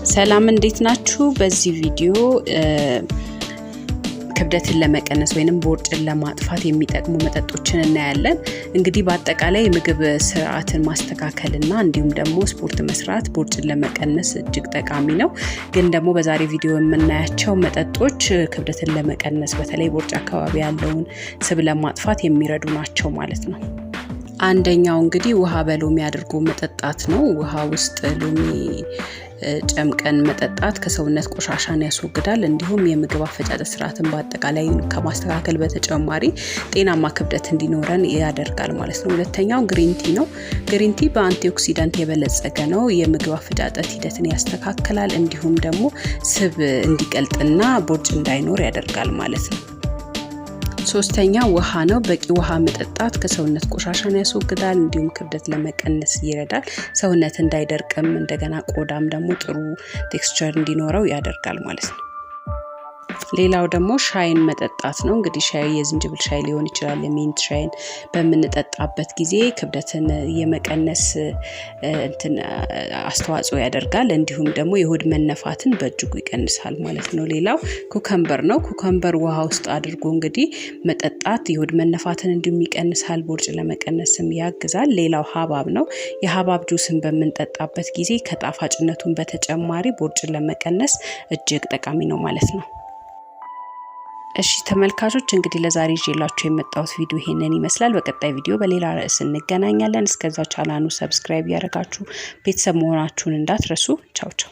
ሰላም እንዴት ናችሁ? በዚህ ቪዲዮ ክብደትን ለመቀነስ ወይንም ቦርጭን ለማጥፋት የሚጠቅሙ መጠጦችን እናያለን። እንግዲህ በአጠቃላይ የምግብ ስርዓትን ማስተካከልና እንዲሁም ደግሞ ስፖርት መስራት ቦርጭን ለመቀነስ እጅግ ጠቃሚ ነው። ግን ደግሞ በዛሬ ቪዲዮ የምናያቸው መጠጦች ክብደትን ለመቀነስ በተለይ ቦርጭ አካባቢ ያለውን ስብ ለማጥፋት የሚረዱ ናቸው ማለት ነው። አንደኛው እንግዲህ ውሃ በሎሚ አድርጎ መጠጣት ነው። ውሃ ውስጥ ሎሚ ጨምቀን መጠጣት ከሰውነት ቆሻሻን ያስወግዳል። እንዲሁም የምግብ አፈጫጨት ስርዓትን በአጠቃላይ ከማስተካከል በተጨማሪ ጤናማ ክብደት እንዲኖረን ያደርጋል ማለት ነው። ሁለተኛው ግሪን ቲ ነው። ግሪን ቲ በአንቲኦክሲዳንት የበለጸገ ነው። የምግብ አፈጫጨት ሂደትን ያስተካክላል። እንዲሁም ደግሞ ስብ እንዲቀልጥና ቦርጭ እንዳይኖር ያደርጋል ማለት ነው። ሶስተኛ ውሃ ነው። በቂ ውሃ መጠጣት ከሰውነት ቆሻሻን ያስወግዳል። እንዲሁም ክብደት ለመቀነስ ይረዳል። ሰውነት እንዳይደርቅም እንደገና ቆዳም ደግሞ ጥሩ ቴክስቸር እንዲኖረው ያደርጋል ማለት ነው። ሌላው ደግሞ ሻይን መጠጣት ነው። እንግዲህ ሻይ የዝንጅብል ሻይ ሊሆን ይችላል። የሚንት ሻይን በምንጠጣበት ጊዜ ክብደትን የመቀነስ አስተዋጽኦ ያደርጋል። እንዲሁም ደግሞ የሆድ መነፋትን በእጅጉ ይቀንሳል ማለት ነው። ሌላው ኩከምበር ነው። ኩከምበር ውሃ ውስጥ አድርጎ እንግዲህ መጠጣት የሆድ መነፋትን እንዲሁም ይቀንሳል፣ ቦርጭ ለመቀነስም ያግዛል። ሌላው ሀባብ ነው። የሀባብ ጁስን በምንጠጣበት ጊዜ ከጣፋጭነቱን በተጨማሪ ቦርጭን ለመቀነስ እጅግ ጠቃሚ ነው ማለት ነው። እሺ ተመልካቾች እንግዲህ ለዛሬ ይዤላችሁ የመጣሁት ቪዲዮ ይሄንን ይመስላል። በቀጣይ ቪዲዮ በሌላ ርዕስ እንገናኛለን። እስከዛው ቻናሉን ሰብስክራይብ ያደርጋችሁ ቤተሰብ መሆናችሁን እንዳትረሱ። ቻው ቻው።